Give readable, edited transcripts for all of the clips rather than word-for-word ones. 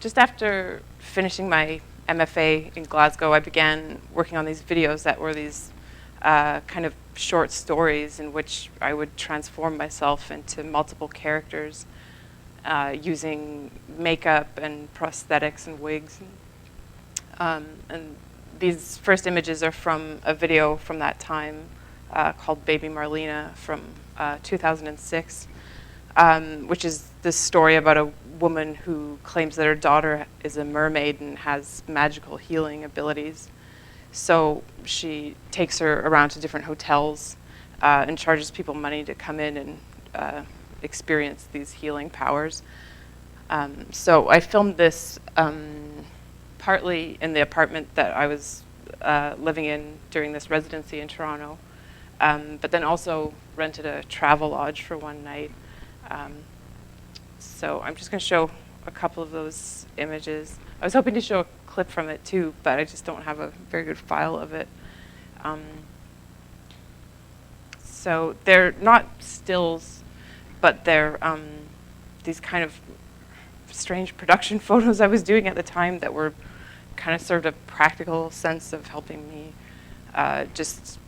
just after finishing my MFA in Glasgow, I began working on these videos that were these kind of short stories in which I would transform myself into multiple characters using makeup and prosthetics and wigs. And these first images are from a video from that time called Baby Marlena from 2006, which is this story about a woman who claims that her daughter is a mermaid and has magical healing abilities. So she takes her around to different hotels and charges people money to come in and experience these healing powers. So I filmed this partly in the apartment that I was living in during this residency in Toronto, but then also rented a travel lodge for one night. So I'm just going to show a couple of those images. I was hoping to show a clip from it too, but I just don't have a very good file of it. So they're not stills, but they're these kind of strange production photos I was doing at the time that were kind of served a practical sense of helping me just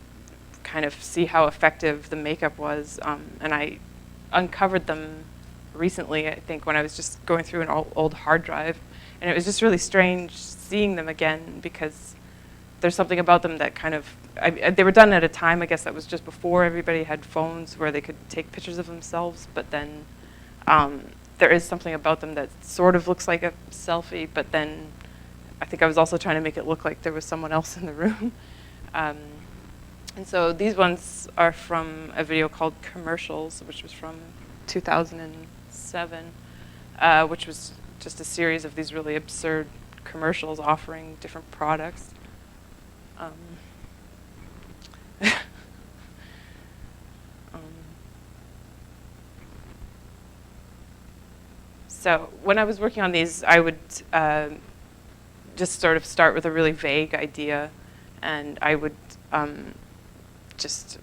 kind of see how effective the makeup was. And I uncovered them recently, I think, when I was just going through an old hard drive. And it was just really strange seeing them again because there's something about them that kind of, they were done at a time, I guess, that was just before everybody had phones where they could take pictures of themselves. But then there is something about them that sort of looks like a selfie, but then I think I was also trying to make it look like there was someone else in the room. And so these ones are from a video called Commercials, which was from 2007, which was just a series of these really absurd commercials offering different products. So when I was working on these, I would just sort of start with a really vague idea, and I would just,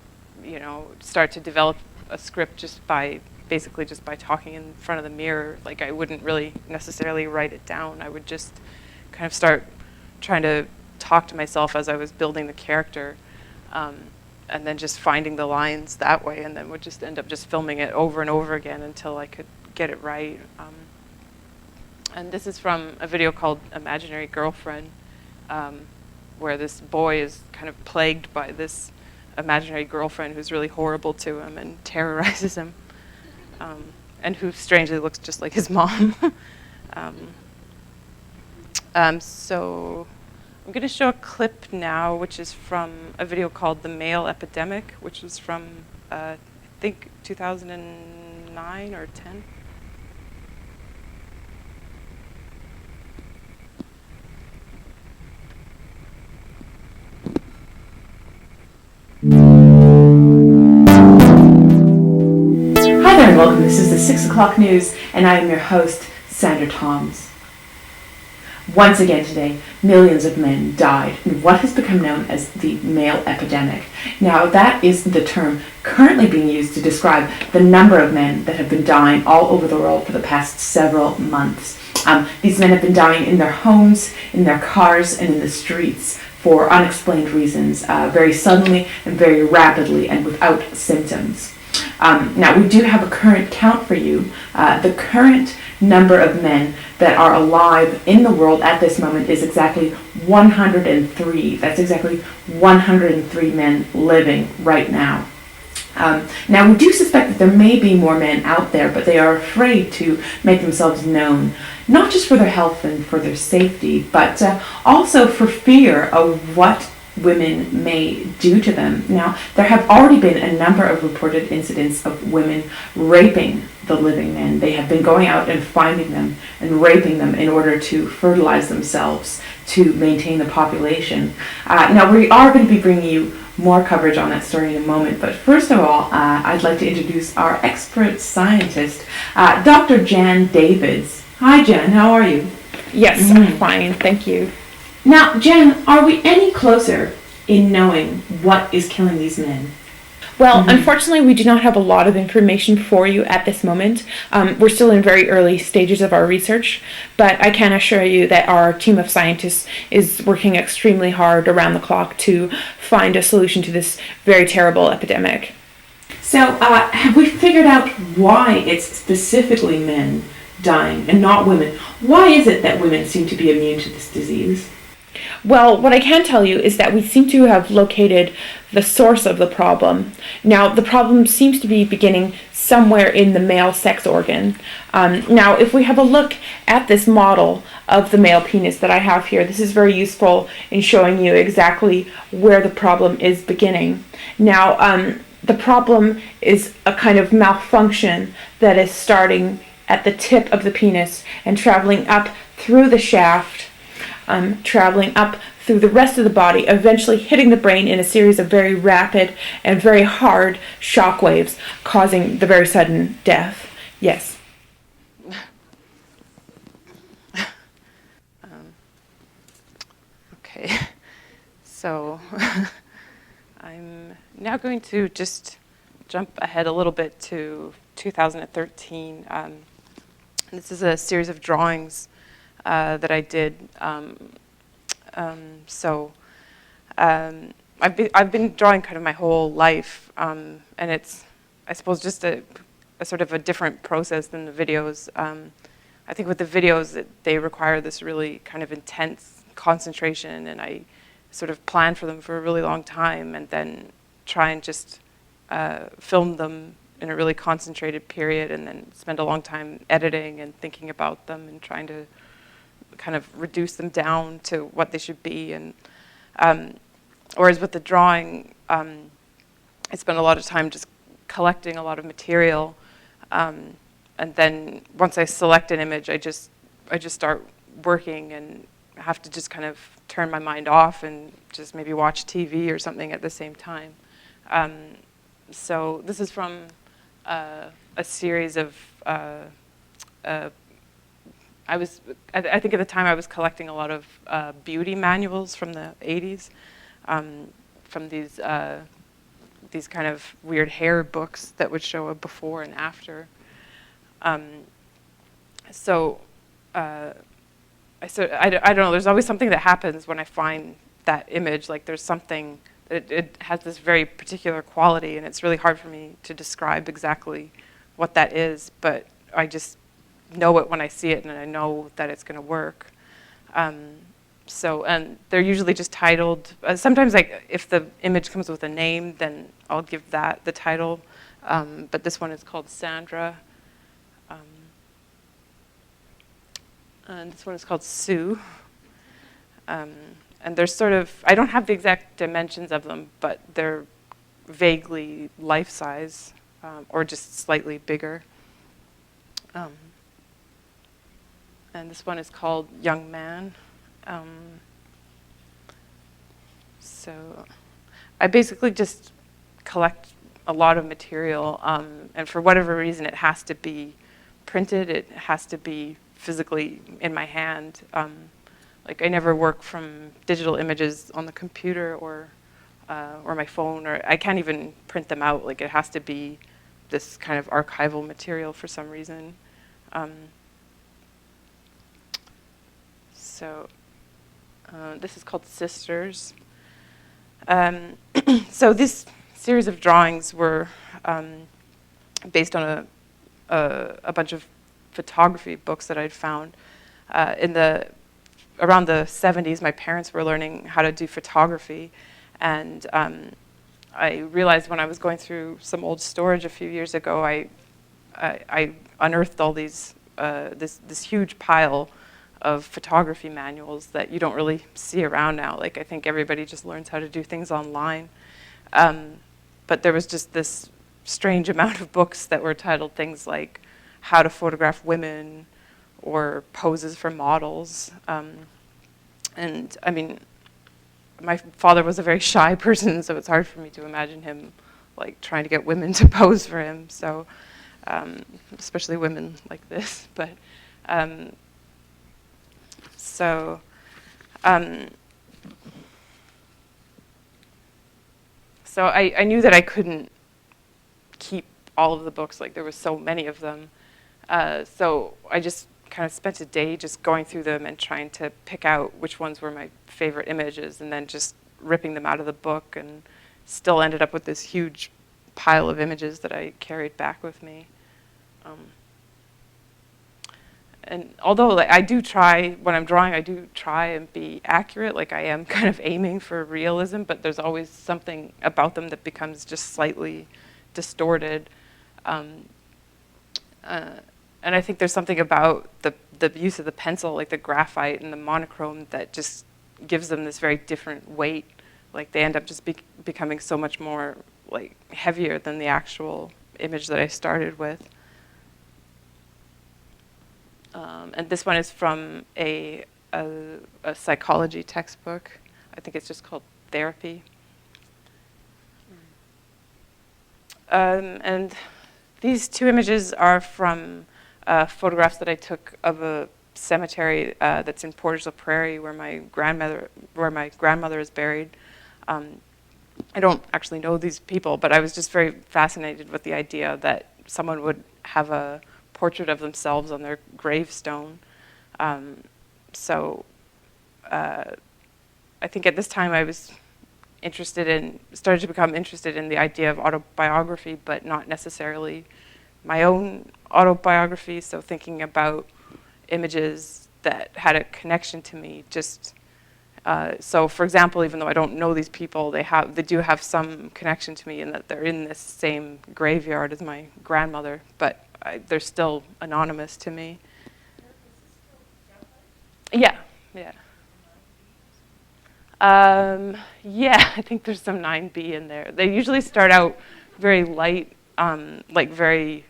start to develop a script basically just by talking in front of the mirror. Like, I wouldn't really necessarily write it down. I would just kind of start trying to talk to myself as I was building the character, and then just finding the lines that way, and then would just end up just filming it over and over again until I could get it right. And this is from a video called Imaginary Girlfriend, where this boy is kind of plagued by this imaginary girlfriend who's really horrible to him and terrorizes him, and who strangely looks just like his mom. So I'm going to show a clip now, which is from a video called The Male Epidemic, which was from, I think, 2009 or 10. Hi there and welcome. This is the 6 o'clock news and I am your host, Sandra Toms. Once again today, millions of men died in what has become known as the male epidemic. Now that is the term currently being used to describe the number of men that have been dying all over the world for the past several months. These men have been dying in their homes, in their cars, and in the streets for unexplained reasons, very suddenly and very rapidly and without symptoms. Now, we do have a current count for you. The current number of men that are alive in the world at this moment is exactly 103. That's exactly 103 men living right now. Now, we do suspect that there may be more men out there, but they are afraid to make themselves known, not just for their health and for their safety, but also for fear of what women may do to them. Now, there have already been a number of reported incidents of women raping the living men. They have been going out and finding them and raping them in order to fertilize themselves to maintain the population. Now, we are going to be bringing you more coverage on that story in a moment, but first of all, I'd like to introduce our expert scientist, Dr. Jan Davids. Hi, Jan, how are you? Yes, I'm fine, thank you. Now, Jan, are we any closer in knowing what is killing these men? Well, unfortunately, we do not have a lot of information for you at this moment. We're still in very early stages of our research, but I can assure you that our team of scientists is working extremely hard around the clock to find a solution to this very terrible epidemic. So, have we figured out why it's specifically men dying and not women? Why is it that women seem to be immune to this disease? Well, what I can tell you is that we seem to have located the source of the problem. Now, the problem seems to be beginning somewhere in the male sex organ. Now, if we have a look at this model of the male penis that I have here, this is very useful in showing you exactly where the problem is beginning. Now, the problem is a kind of malfunction that is starting at the tip of the penis and traveling up through the shaft, traveling up through the rest of the body, eventually hitting the brain in a series of very rapid and very hard shock waves, causing the very sudden death. Yes. Okay, so I'm now going to just jump ahead a little bit to 2013. This is a series of drawings that I did. I've been drawing kind of my whole life, and it's, I suppose, just a sort of a different process than the videos. I think with the videos, they require this really kind of intense concentration, and I sort of plan for them for a really long time, and then try and just film them in a really concentrated period, and then spend a long time editing and thinking about them and trying to kind of reduce them down to what they should be. And whereas with the drawing, I spend a lot of time just collecting a lot of material, and then once I select an image, I just start working and have to just kind of turn my mind off and just maybe watch TV or something at the same time. So this is from a series of I think at the time I was collecting a lot of beauty manuals from the 80s, from these kind of weird hair books that would show a before and after. I don't know, there's always something that happens when I find that image, like there's something, it has this very particular quality, and it's really hard for me to describe exactly what that is, but I just know it when I see it, and I know that it's going to work. And they're usually just titled. Sometimes, like if the image comes with a name, then I'll give that the title. But this one is called Sandra, and this one is called Sue. And they're sort of, I don't have the exact dimensions of them, but they're vaguely life-size, or just slightly bigger. And this one is called Young Man. So I basically just collect a lot of material, and for whatever reason, it has to be printed. It has to be physically in my hand. Like I never work from digital images on the computer or my phone, or I can't even print them out. Like it has to be this kind of archival material for some reason. This is called Sisters. So this series of drawings were based on a bunch of photography books that I'd found. Around the 70s, my parents were learning how to do photography, and I realized when I was going through some old storage a few years ago, I unearthed all these this huge pile of photography manuals that you don't really see around now. Like I think everybody just learns how to do things online, but there was just this strange amount of books that were titled things like How to Photograph Women or Poses for Models. And I mean, my father was a very shy person, so it's hard for me to imagine him like trying to get women to pose for him. So, especially women like this. But so I knew that I couldn't keep all of the books, like there was so many of them. So I just kind of spent a day just going through them and trying to pick out which ones were my favorite images, and then just ripping them out of the book, and still ended up with this huge pile of images that I carried back with me. And although like, I do try, when I'm drawing, I do try and be accurate, like I am kind of aiming for realism, but there's always something about them that becomes just slightly distorted. And I think there's something about the use of the pencil, like the graphite and the monochrome, that just gives them this very different weight. Like they end up just becoming so much more like heavier than the actual image that I started with. And this one is from a psychology textbook. I think it's just called Therapy. And these two images are from photographs that I took of a cemetery that's in Portage-la-Prairie, where my grandmother is buried. I don't actually know these people, but I was just very fascinated with the idea that someone would have a portrait of themselves on their gravestone. So I think at this time I was started to become interested in the idea of autobiography, but not necessarily my own autobiography. So thinking about images that had a connection to me, so for example, even though I don't know these people, they do have some connection to me in that they're in this same graveyard as my grandmother, but they're still anonymous to me. Yeah. Yeah, I think there's some 9B in there. They usually start out very light, like very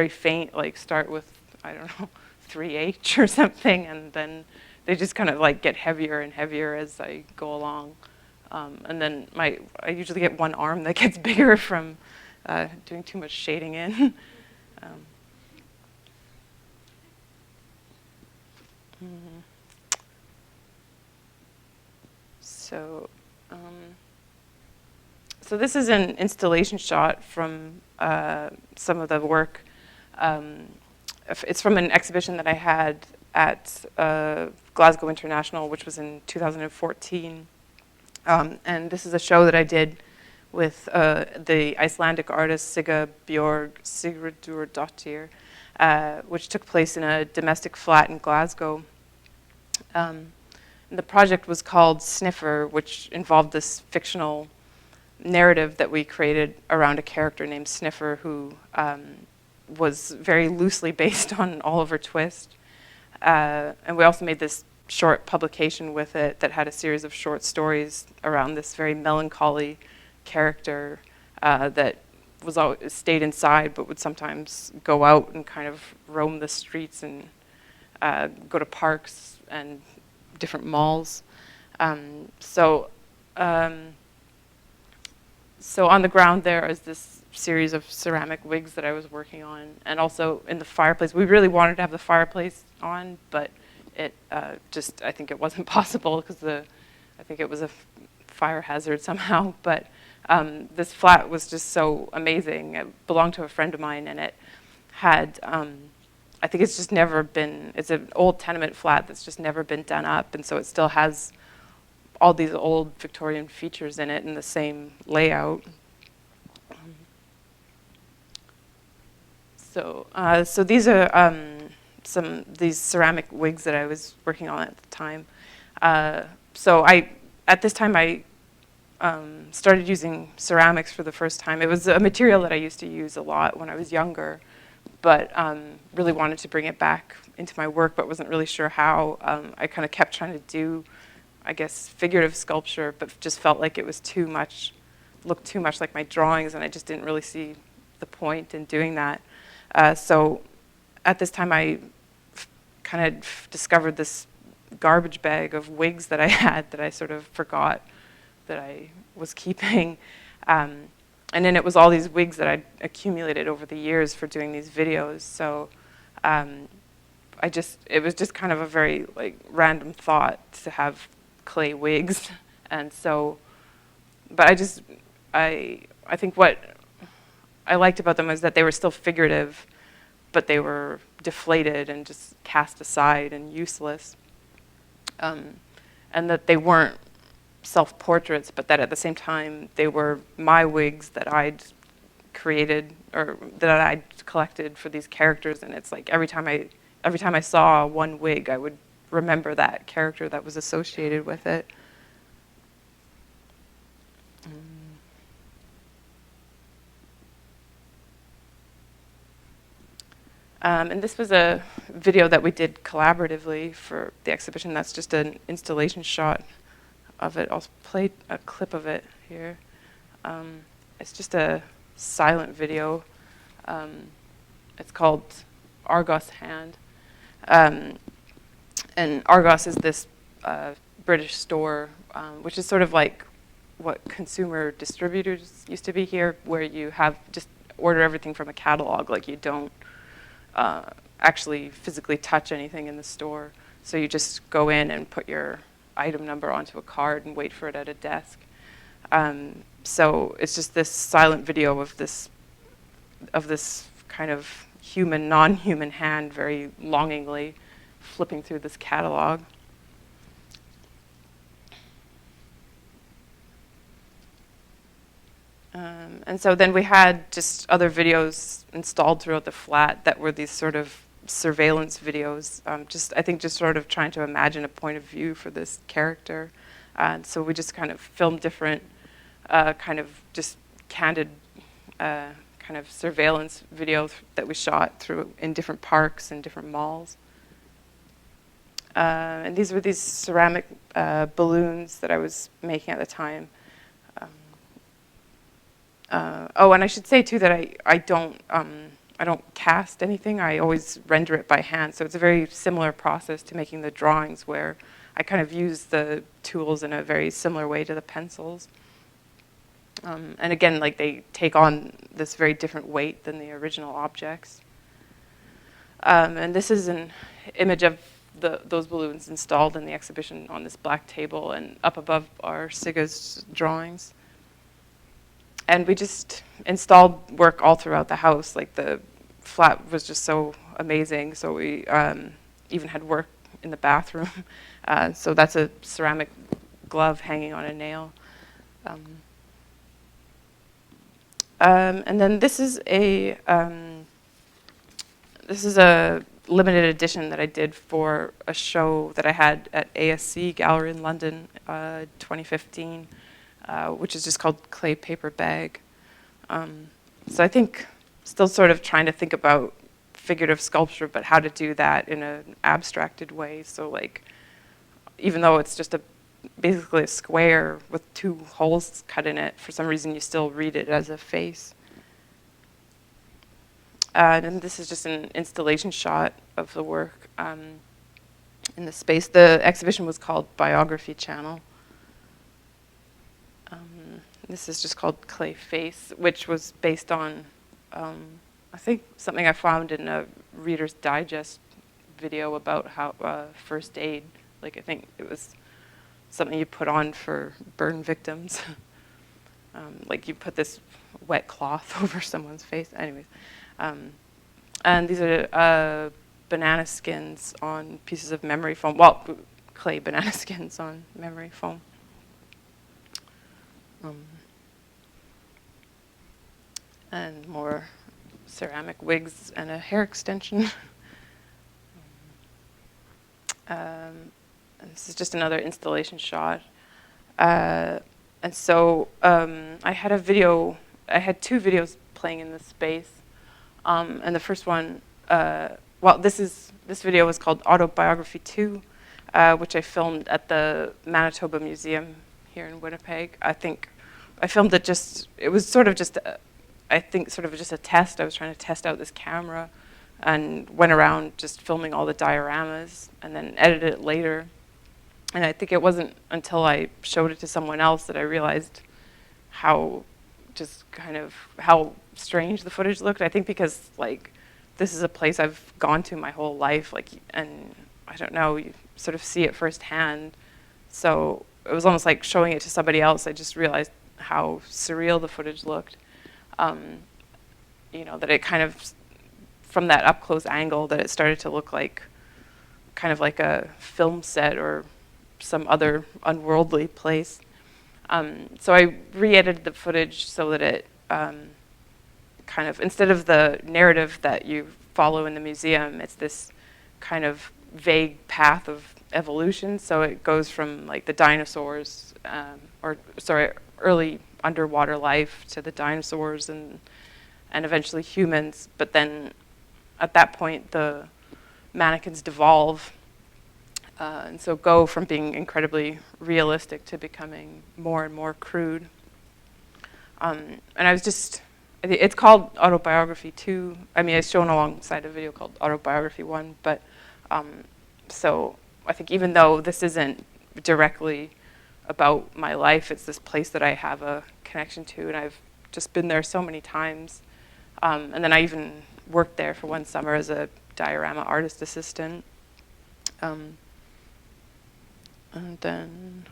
faint, like start with, I don't know, 3H or something, and then they just kind of like get heavier and heavier as I go along. And then I usually get one arm that gets bigger from doing too much shading in. So this is an installation shot from some of the work. It's from an exhibition that I had at Glasgow International, which was in 2014. And this is a show that I did with the Icelandic artist Sigga Björg Sigurdardóttir, which took place in a domestic flat in Glasgow. And the project was called Sniffer, which involved this fictional narrative that we created around a character named Sniffer, who was very loosely based on Oliver Twist. And we also made this short publication with it that had a series of short stories around this very melancholy character that was always stayed inside, but would sometimes go out and kind of roam the streets and go to parks and different malls. So on the ground there is this series of ceramic wigs that I was working on, and also in the fireplace. We really wanted to have the fireplace on, but it I think it wasn't possible because I think it was a fire hazard somehow. But this flat was just so amazing. It belonged to a friend of mine, and it had, I think it's just never been, it's an old tenement flat that's just never been done up, and so it still has all these old Victorian features in it in the same layout. So these are these ceramic wigs that I was working on at the time. So at this time I started using ceramics for the first time. It was a material that I used to use a lot when I was younger, but really wanted to bring it back into my work, but wasn't really sure how. I kind of kept trying to do, I guess, figurative sculpture, but just felt like it was too much, looked too much like my drawings, and I just didn't really see the point in doing that. So at this time I kind of discovered this garbage bag of wigs that I had that I sort of forgot that I was keeping. And then it was all these wigs that I'd accumulated over the years for doing these videos. So it was just kind of a very like random thought to have clay wigs. And so, but I think what I liked about them was that they were still figurative, but they were deflated and just cast aside and useless. And that they weren't self-portraits, but that at the same time they were my wigs that I'd created or that I'd collected for these characters. And it's like every time I saw one wig, I would remember that character that was associated with it. And this was a video that we did collaboratively for the exhibition. That's just an installation shot of it. I'll play a clip of it here. It's just a silent video. It's called Argos Hand. And Argos is this British store, which is sort of like what consumer distributors used to be here, where you have just order everything from a catalog, like you don't actually physically touch anything in the store. So you just go in and put your item number onto a card and wait for it at a desk. So it's just this silent video of this kind of human, non-human hand very longingly flipping through this catalog. And so then we had just other videos installed throughout the flat that were these sort of surveillance videos, I think just sort of trying to imagine a point of view for this character. So we just kind of filmed different kind of just candid kind of surveillance videos that we shot through in different parks and different malls. And these were these ceramic balloons that I was making at the time. And I should say too that I don't cast anything. I always render it by hand. So it's a very similar process to making the drawings, where I kind of use the tools in a very similar way to the pencils. And again, like they take on this very different weight than the original objects. And this is an image of those balloons installed in the exhibition on this black table, and up above are Siga's drawings. And we just installed work all throughout the house. Like the flat was just so amazing. So we even had work in the bathroom. So that's a ceramic glove hanging on a nail. And then this is a limited edition that I did for a show that I had at ASC Gallery in London, 2015. Which is just called Clay Paper Bag. So I think still sort of trying to think about figurative sculpture, but how to do that in an abstracted way. So like, even though it's just basically a square with two holes cut in it, for some reason you still read it as a face. And this is just an installation shot of the work in the space. The exhibition was called Biography Channel. This is just called Clay Face, which was based on, I think, something I found in a Reader's Digest video about how first aid. Like, I think it was something you put on for burn victims. Like, you put this wet cloth over someone's face. Anyways. And these are banana skins on pieces of memory foam. Well, clay banana skins on memory foam. And more ceramic wigs and a hair extension. And this is just another installation shot. And so I had two videos playing in this space. And the first one, this video was called Autobiography 2, which I filmed at the Manitoba Museum here in Winnipeg. I think I filmed it it was sort of just a test. I was trying to test out this camera and went around just filming all the dioramas and then edited it later. And I think it wasn't until I showed it to someone else that I realized how strange the footage looked. I think because like this is a place I've gone to my whole life, and I don't know, you sort of see it firsthand. So it was almost like showing it to somebody else. I just realized how surreal the footage looked. that it kind of, from that up close angle, that it started to look like kind of like a film set or some other unworldly place. So I re-edited the footage so that it kind of, instead of the narrative that you follow in the museum, it's this kind of vague path of evolution. So it goes from like the dinosaurs, early underwater life to the dinosaurs and eventually humans. But then at that point, the mannequins devolve, and so go from being incredibly realistic to becoming more and more crude. And it's called Autobiography 2. I mean, it's shown alongside a video called Autobiography 1, but so I think even though this isn't directly about my life, it's this place that I have a connection to, and I've just been there so many times. And then I even worked there for one summer as a diorama artist assistant. And then,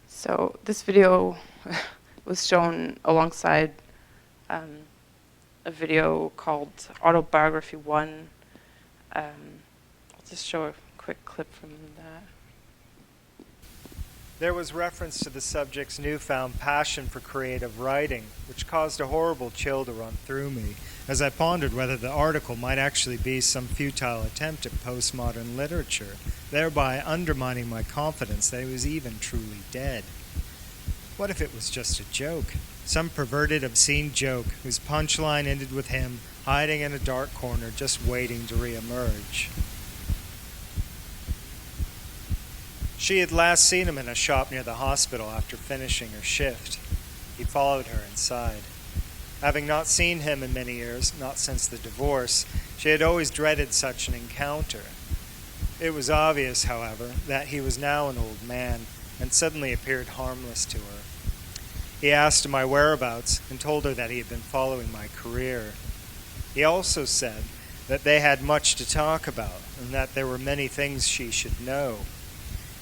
so this video was shown alongside a video called Autobiography 1. I'll just show a quick clip from that. There was reference to the subject's newfound passion for creative writing, which caused a horrible chill to run through me, as I pondered whether the article might actually be some futile attempt at postmodern literature, thereby undermining my confidence that he was even truly dead. What if it was just a joke? Some perverted, obscene joke whose punchline ended with him hiding in a dark corner just waiting to reemerge. She had last seen him in a shop near the hospital after finishing her shift. He followed her inside. Having not seen him in many years, not since the divorce, she had always dreaded such an encounter. It was obvious, however, that he was now an old man, and suddenly appeared harmless to her. He asked my whereabouts and told her that he had been following my career. He also said that they had much to talk about and that there were many things she should know.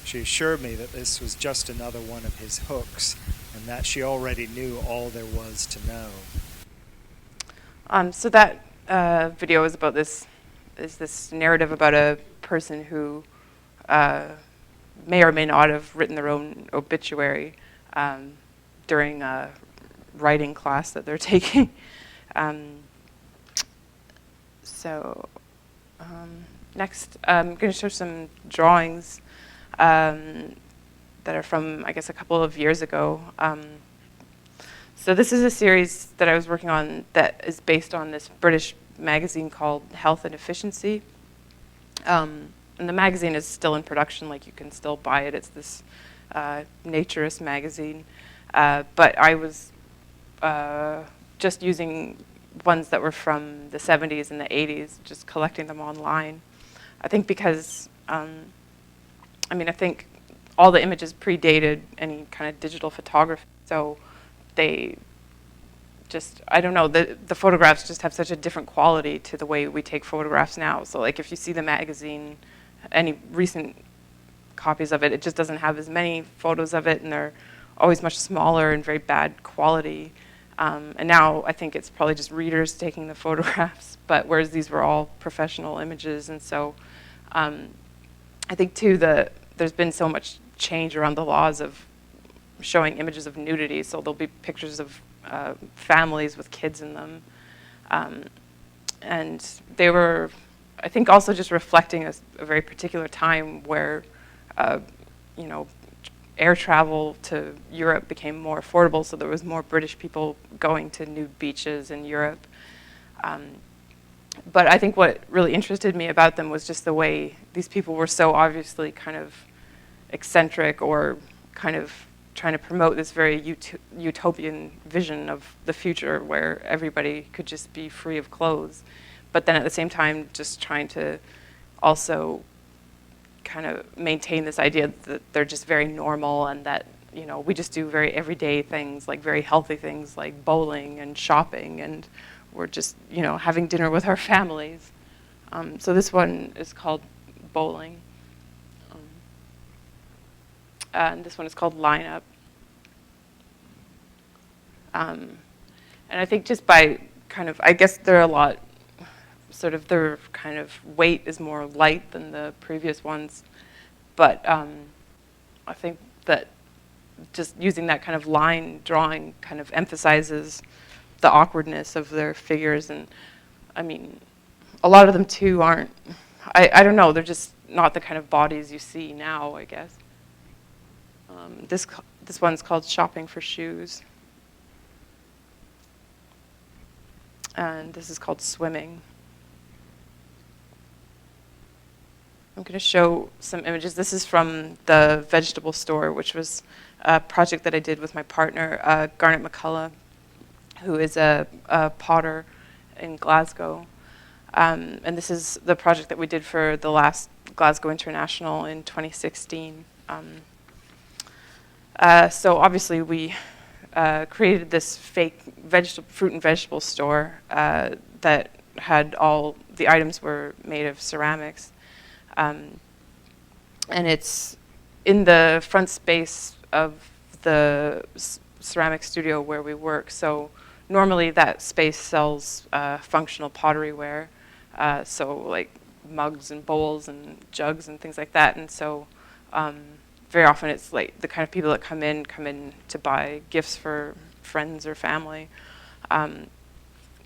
She assured me that this was just another one of his hooks and that she already knew all there was to know. So that video is about this narrative about a person who may or may not have written their own obituary during a writing class that they're taking. Next, I'm going to show some drawings that are from, I guess, a couple of years ago. So this is a series that I was working on that is based on this British magazine called Health and Efficiency. And the magazine is still in production, like you can still buy it. It's this naturist magazine. But I was just using ones that were from the 70s and the 80s, just collecting them online. I think because, I think all the images predated any kind of digital photography, so they just, I don't know, the photographs just have such a different quality to the way we take photographs now. So like if you see the magazine, any recent copies of it, it just doesn't have as many photos of it, and they're always much smaller and very bad quality. And now I think it's probably just readers taking the photographs, but whereas these were all professional images. And so I think too there's been so much change around the laws of showing images of nudity. So there'll be pictures of families with kids in them. And they were, I think, also just reflecting a very particular time where, air travel to Europe became more affordable, so there was more British people going to nude beaches in Europe. But I think what really interested me about them was just the way these people were so obviously kind of eccentric or kind of trying to promote this very utopian vision of the future where everybody could just be free of clothes. But then at the same time, just trying to also kind of maintain this idea that they're just very normal and that we just do very everyday things, like very healthy things like bowling and shopping, and we're just, having dinner with our families. So this one is called bowling. And this one is called lineup. And I think just by I guess they're a lot, their kind of weight is more light than the previous ones. But I think that just using that kind of line drawing kind of emphasizes the awkwardness of their figures. And I mean, a lot of them too aren't, I don't know, they're just not the kind of bodies you see now, I guess. This one's called Shopping for Shoes. And this is called Swimming. I'm going to show some images. This is from the vegetable store, which was a project that I did with my partner, Garnet McCullough, who is a potter in Glasgow. And this is the project that we did for the last Glasgow International in 2016. So obviously we created this fake fruit and vegetable store that had all the items were made of ceramics. And it's in the front space of the ceramic studio where we work. So normally that space sells functional pottery ware, so like mugs and bowls and jugs and things like that. And so very often it's like the kind of people that come in to buy gifts for friends or family.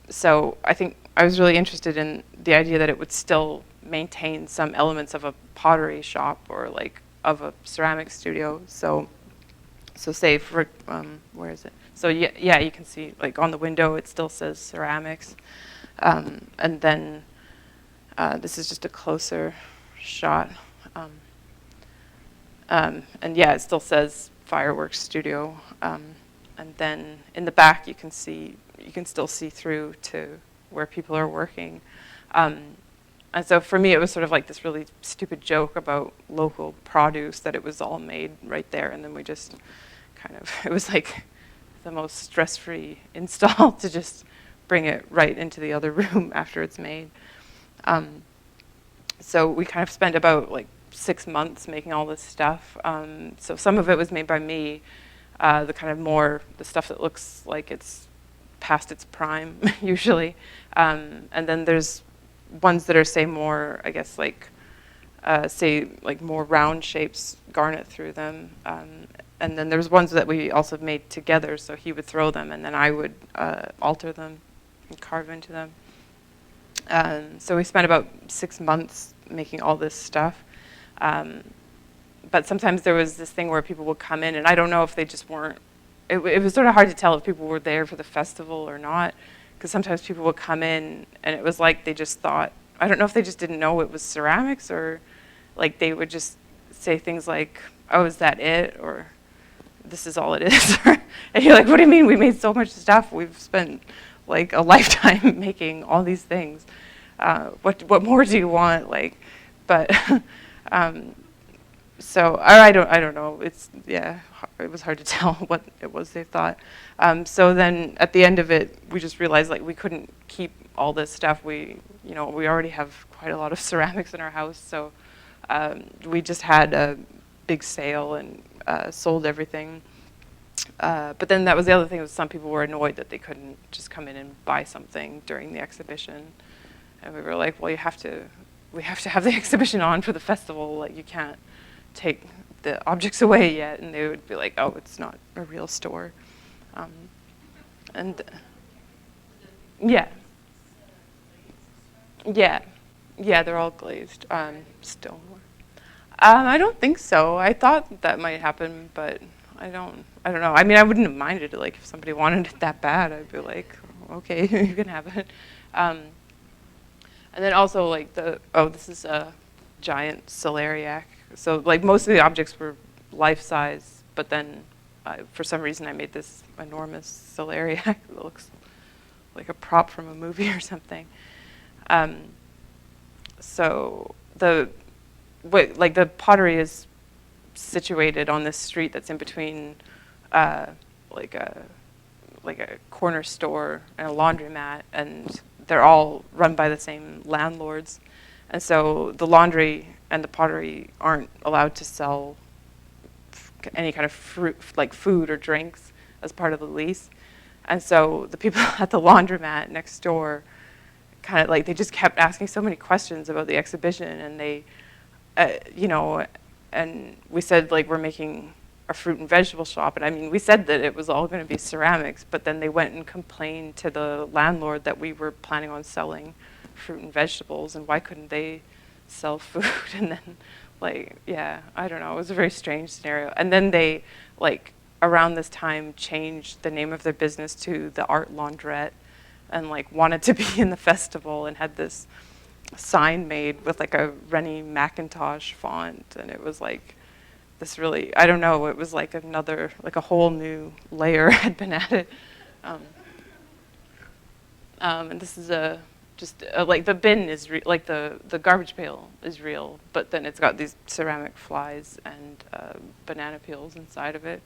So I think I was really interested in the idea that it would still maintain some elements of a pottery shop or like of a ceramic studio. So say for where is it? So yeah, you can see like on the window it still says ceramics, and then this is just a closer shot, and yeah, it still says fireworks studio, and then in the back you can still see through to where people are working. And so for me, it was sort of like this really stupid joke about local produce, that it was all made right there. And then we just it was like the most stress-free install to just bring it right into the other room after it's made. So we kind of spent about like 6 months making all this stuff. So some of it was made by me, the stuff that looks like it's past its prime, usually. And then there's ones that are, say, more, I guess, more round shapes, garnet through them. And then there's ones that we also made together, so he would throw them, and then I would alter them and carve into them. So we spent about 6 months making all this stuff. But sometimes there was this thing where people would come in, and I don't know if they just weren't, it was sort of hard to tell if people were there for the festival or not, because sometimes people would come in and it was like they just thought, I don't know if they just didn't know it was ceramics, or like they would just say things like, oh, is that it? Or this is all it is. And you're like, what do you mean? We made so much stuff. We've spent like a lifetime making all these things. What more do you want? So I don't know. It was hard to tell what it was they thought. So then at the end of it, we just realized like we couldn't keep all this stuff. We already have quite a lot of ceramics in our house, so we just had a big sale and sold everything. But then that was the other thing, was some people were annoyed that they couldn't just come in and buy something during the exhibition. And we were like, well, we have to have the exhibition on for the festival. Like, you can't take the objects away yet. And they would be like, oh, it's not a real store. Yeah, they're all glazed stone. I don't think so. I thought that might happen, but I don't know. I mean, I wouldn't have minded it. Like, if somebody wanted it that bad, I'd be like, okay, you can have it. And then also, like, this is a giant celeriac. So, like, most of the objects were life-size, but then for some reason I made this enormous celeriac that looks like a prop from a movie or something. So the pottery is situated on this street that's in between like a corner store and a laundromat, and they're all run by the same landlords. And so the laundry and the pottery aren't allowed to sell any kind of fruit, like food or drinks, as part of the lease. And so the people at the laundromat next door kind of like, they just kept asking so many questions about the exhibition, and they, you know, and we said, like, we're making a fruit and vegetable shop. And I mean, we said that it was all going to be ceramics, but then they went and complained to the landlord that we were planning on selling fruit and vegetables, and why couldn't they sell food? And then, like, yeah, I don't know, it was a very strange scenario. And then they, like, around this time, changed the name of their business to the Art Laundrette, and like wanted to be in the festival, and had this sign made with like a Rennie Macintosh font, and it was like this really, I don't know, it was like another, like a whole new layer had been added. And this is like the bin is like the garbage pail is real, but then it's got these ceramic flies and banana peels inside of it.